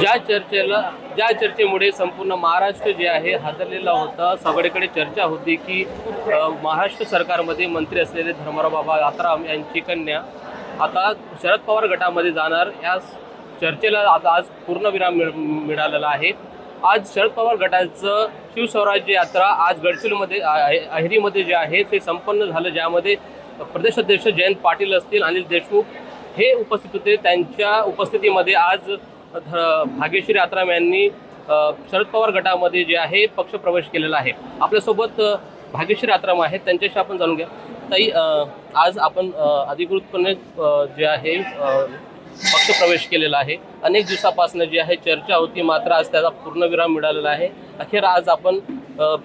ज्या चर्चेमुळे संपूर्ण महाराष्ट्र जे आहे हादरलेला होता। सगळीकडे चर्चा होती की महाराष्ट्र सरकारमध्ये मंत्री असलेले धर्मराव बाबा यात्राम यांची कन्या आता शरद पवार गटामध्ये जाणार। या चर्चेला आज पूर्णविराम मिळालेला आहे। आज शरद पवार गटाचं शिवस्वराज्य यात्रा आज गडचिरोलीमध्ये अहेरीमध्ये जे आहे ते संपन्न झालं, ज्यामध्ये प्रदेशाध्यक्ष जयंत पाटील असतील, अनिल देशमुख हे उपस्थित होते। त्यांच्या उपस्थितीमध्ये आज भाग्यश्री यात्राम यांनी शरद पवार गटामध्ये जे आहे पक्ष प्रवेश केलेला आहे। आपल्यासोबत भाग्यश्री यात्राम आहेत, त्यांच्याशी आपण जाणून घ्या। ताई, आज आपण अधिकृतपणे जे आहे पक्ष प्रवेश केलेला आहे। अनेक दिवसापासून जी आहे चर्चा होती, मात्र आज त्याचा पूर्णविराम मिळालेला आहे। अखेर आज आपण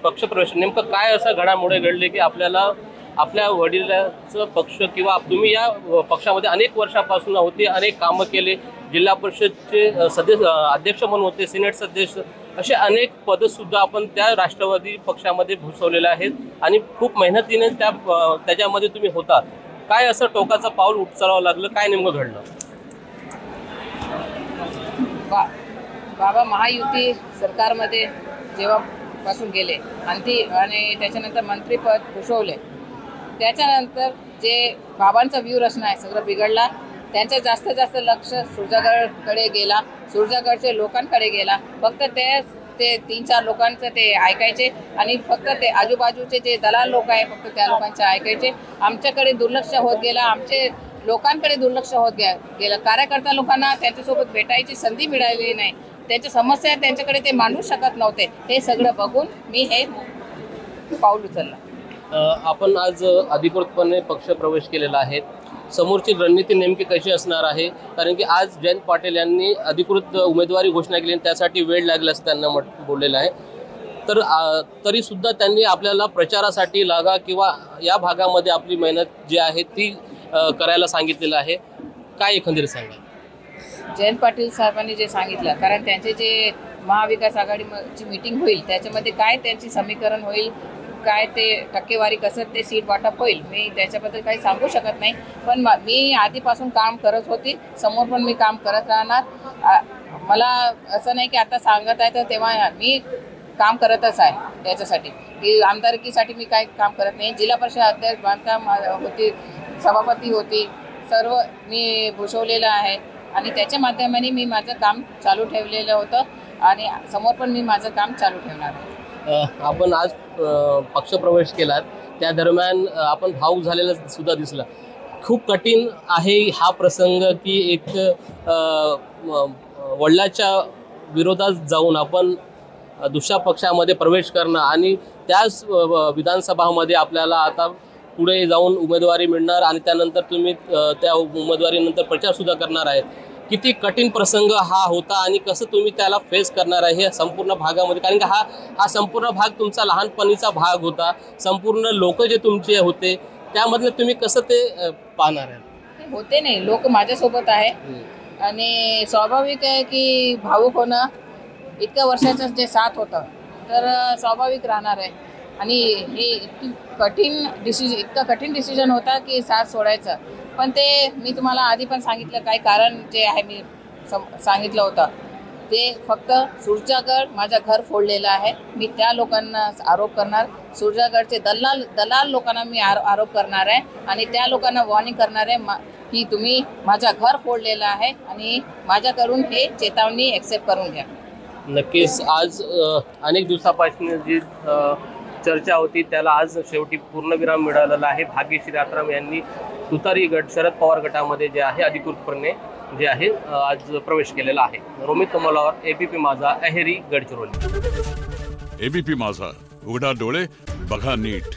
पक्ष प्रवेश, नेमकं काय असं घडामोडी घडले की आपल्याला आपल्या वडिलांचं पक्ष किंवा तुम्ही या पक्षामध्ये अनेक वर्षापासून होते, अनेक कामं केले, जिल्हा परिषदचे सदस्य अध्यक्ष म्हणून होते, सिनेट सदस्य, असे अनेक पदसुद्धा आपण त्या राष्ट्रवादी पक्षामध्ये भूषवलेले आहेत आणि खूप मेहनतीने त्याच्यामध्ये तुम्ही होता। काय असं टोकाचं पाऊल उचलावं लागलं, काय नेमकं घडलं? बाबा महायुती सरकारमध्ये जेव्हापासून गेले आणि त्याच्यानंतर मंत्रीपद भूषवले, त्याच्यानंतर जे बाबांचा व्यूहरचना आहे सगळं बिघडला। त्यांचं जास्तीत जास्त लक्ष सुरजागडकडे गेला, सुरजागडच्या लोकांकडे गेला। फक्त ते 3-4 लोकांचं ते ऐकायचे आणि फक्त ते आजूबाजूचे जे दलाल लोक आहे फक्त त्या लोकांचं ऐकायचे। आमच्याकडे दुर्लक्ष होत गेला, आमचे लोकांकडे दुर्लक्ष होत गेलं। कार्यकर्ता लोकांना त्यांच्यासोबत भेटायची संधी मिळालेली नाही, त्यांच्या समस्या त्यांच्याकडे ते मांडू शकत नव्हते। हे सगळं बघून मी हे पाऊल उचललं। आपण आज अधिकृतपणे पक्ष प्रवेश केलेला आहे। समोरची रणनीती नेमकी कशी असणार आहे? कारण की आज जयंत पाटील यांनी अधिकृत उमेदवारी घोषणा केली, त्यासाठी वेळ लागला असं त्यांना बोललेलं आहे। तर तरी सुद्धा त्यांनी आपल्याला प्रचारासाठी लागा किंवा या भागामध्ये आपली मेहनत जी आहे ती करायला सांगितलेलं आहे। काय एकंदरीत सांगा? जयंत पाटील साहेबांनी जे सांगितलं, कारण त्यांचे जे महाविकास आघाडीची मीटिंग होईल त्याच्यामध्ये काय त्यांची समीकरण होईल, काय ते टक्केवारी कसं ते सीट वाटप होईल, मी त्याच्याबद्दल काही सांगू शकत नाही। पण मी आधीपासून काम करत होती, समोर पण मी काम करत राहणार। मला असं नाही की आता सांगत आहे तर तेव्हा मी काम करतच आहे याच्यासाठी की आमदारकीसाठी मी काय काम करत नाही। जिल्हा परिषद अध्यक्ष बांधकाम होती, सभापती होती, सर्व मी भूषवलेलं आहे आणि त्याच्या माध्यमाने मी माझं काम चालू ठेवलेलं होतं आणि समोर पण मी माझं काम चालू ठेवणार आहे। आपण आज पक्ष प्रवेश केलात, त्या दरम्यान आपण भावूक झालेलं सुद्धा दिसलं। खूप कठीण आहे हा प्रसंग की एक वडिलांच्या विरोधात जाऊन आपण दुसऱ्या पक्षामध्ये प्रवेश करणं आणि त्याच विधानसभामध्ये आपल्याला आता पुढे जाऊन उमेदवारी मिळणार आणि त्यानंतर तुम्ही त्या उमेदवारीनंतर प्रचारसुद्धा करणार आहेत। किती कठीण प्रसंग हा होता आणि कसं तुम्ही त्याला फेस करणार आहे हे संपूर्ण भागामध्ये? कारण की हा संपूर्ण भाग तुमचा लहानपणीचा भाग होता, संपूर्ण लोक जे तुमचे होते त्यामधले तुम्ही कसं ते पाहणार आहे? होते नाही, लोक माझ्यासोबत आहे आणि स्वाभाविक आहे की भावुक होणं इतक्या वर्षाचं जे साथ होतं तर स्वाभाविक राहणार आहे। आणि हे इतकं कठीण डिसिजन होता की साथ सोडायचं, पण ते मी तुम्हाला आधी पण सांगितलं काही कारण जे आहे मी सांगितलं होतं ते फक्त सुरजागड माझं घर फोडलेलं आहे, मी त्या लोकांना आरोप करणार। सुरजागडचे दलाल लोकांना मी आरोप करणार आहे आणि त्या लोकांना वॉर्निंग करणार आहे की तुम्ही माझं घर फोडलेलं आहे आणि माझ्याकडून हे चेतावणी एक्सेप्ट करून घ्या। नक्कीच आज अनेक दिवसापासून जी चर्चा होती त्याला आज शेवटी पूर्णविराम मिळालेला आहे। भाग्यश्री यात्राम यांनी तुतारी गट शरद पवार गटामध्ये जे आहे अधिकृतपणे जे आहे आज प्रवेश केलेला आहे। रोमित कमलावर, एबीपी माझा, अहेरी, गडचिरोली। एबीपी माझा, उघडा डोळे बघा नीट।